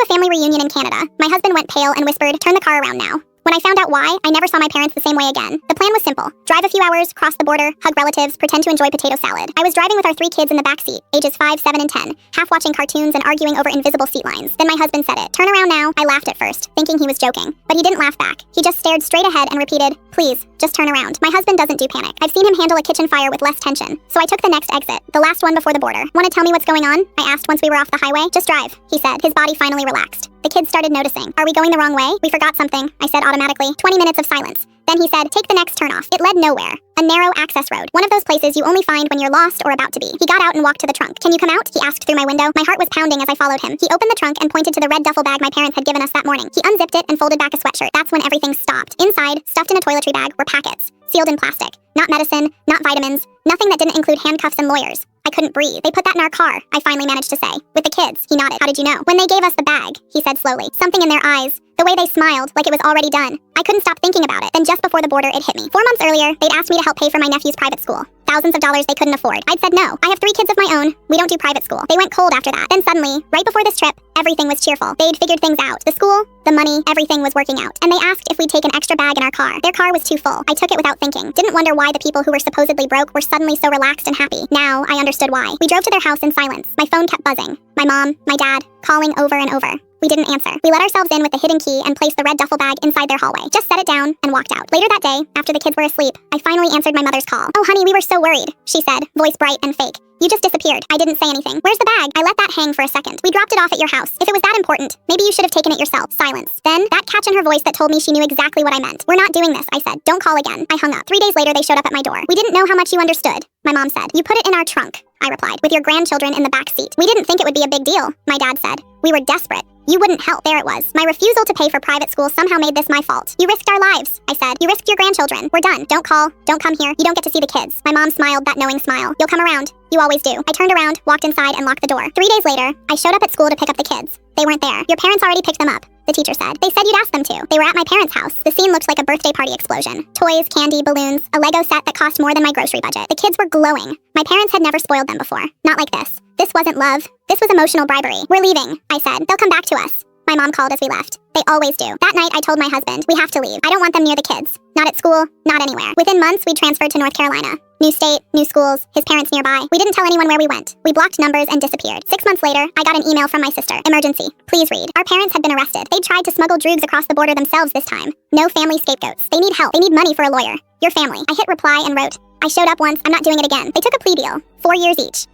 a family reunion in Canada. My husband went pale and whispered, "Turn the car around now." When I found out why, I never saw my parents the same way again. The plan was simple. Drive a few hours, cross the border, hug relatives, pretend to enjoy potato salad. I was driving with our 3 kids in the backseat, ages 5, 7, and 10, half watching cartoons and arguing over invisible seat lines. Then my husband said it. "Turn around now." I laughed at first, thinking he was joking. But he didn't laugh back. He just stared straight ahead and repeated, "Please, just turn around." My husband doesn't do panic. I've seen him handle a kitchen fire with less tension. So I took the next exit, the last one before the border. "Want to tell me what's going on?" I asked once we were off the highway. "Just drive," he said. His body finally relaxed. The kids started noticing. "Are we going the wrong way?" "We forgot something," I said automatically. 20 minutes of silence. Then he said, "Take the next turn off." It led nowhere. A narrow access road. One of those places you only find when you're lost or about to be. He got out and walked to the trunk. "Can you come out?" he asked through my window. My heart was pounding as I followed him. He opened the trunk and pointed to the red duffel bag my parents had given us that morning. He unzipped it and folded back a sweatshirt. That's when everything stopped. Inside, stuffed in a toiletry bag, were packets. Sealed in plastic. Not medicine, not vitamins, nothing that didn't include handcuffs and lawyers. I couldn't breathe. "They put that in our car," I finally managed to say. "With the kids," he nodded. "How did you know?" "When they gave us the bag," he said slowly. Something in their eyes. The way they smiled, like it was already done. I couldn't stop thinking about it. Then just before the border, it hit me. 4 months earlier, they'd asked me to help pay for my nephew's private school. Thousands of dollars they couldn't afford. I'd said no. I have 3 kids of my own. We don't do private school. They went cold after that. Then suddenly, right before this trip, everything was cheerful. They'd figured things out. The school, the money, everything was working out. And they asked if we'd take an extra bag in our car. Their car was too full. I took it without thinking. Didn't wonder why the people who were supposedly broke were suddenly so relaxed and happy. Now, I understood why. We drove to their house in silence. My phone kept buzzing. My mom, my dad, calling over and over. We didn't answer. We let ourselves in with the hidden key and placed the red duffel bag inside their hallway. Just set it down and walked out. Later that day, after the kids were asleep, I finally answered my mother's call. "Oh, honey, we were so worried," she said, voice bright and fake. "You just disappeared." I didn't say anything. "Where's the bag?" I let that hang for a second. "We dropped it off at your house. If it was that important, maybe you should have taken it yourself." Silence. Then, that catch in her voice that told me she knew exactly what I meant. "We're not doing this," I said. "Don't call again." I hung up. 3 days later, they showed up at my door. "We didn't know how much you understood," my mom said. "You put it in our trunk," I replied, "with your grandchildren in the back seat." "We didn't think it would be a big deal," my dad said. "We were desperate. You wouldn't help." There it was. My refusal to pay for private school somehow made this my fault. "You risked our lives," I said. "You risked your grandchildren. We're done. Don't call. Don't come here. You don't get to see the kids." My mom smiled that knowing smile. "You'll come around. You always do." I turned around, walked inside, and locked the door. 3 days later, I showed up at school to pick up the kids. They weren't there. "Your parents already picked them up," the teacher said. "They said you'd ask them to." They were at my parents' house. The scene looked like a birthday party explosion. Toys, candy, balloons, a Lego set that cost more than my grocery budget. The kids were glowing. My parents had never spoiled them before. Not like this. This wasn't love. This was emotional bribery. "We're leaving," I said. "They'll come back to us." My mom called as we left. They always do. That night, I told my husband, "We have to leave. I don't want them near the kids. Not at school, not anywhere." Within months, we transferred to North Carolina. New state, new schools, his parents nearby. We didn't tell anyone where we went. We blocked numbers and disappeared. 6 months later, I got an email from my sister. "Emergency. Please read." Our parents had been arrested. They tried to smuggle drugs across the border themselves this time. No family scapegoats. They need help. They need money for a lawyer. Your family. I hit reply and wrote, "I showed up once. I'm not doing it again." They took a plea deal. 4 years each.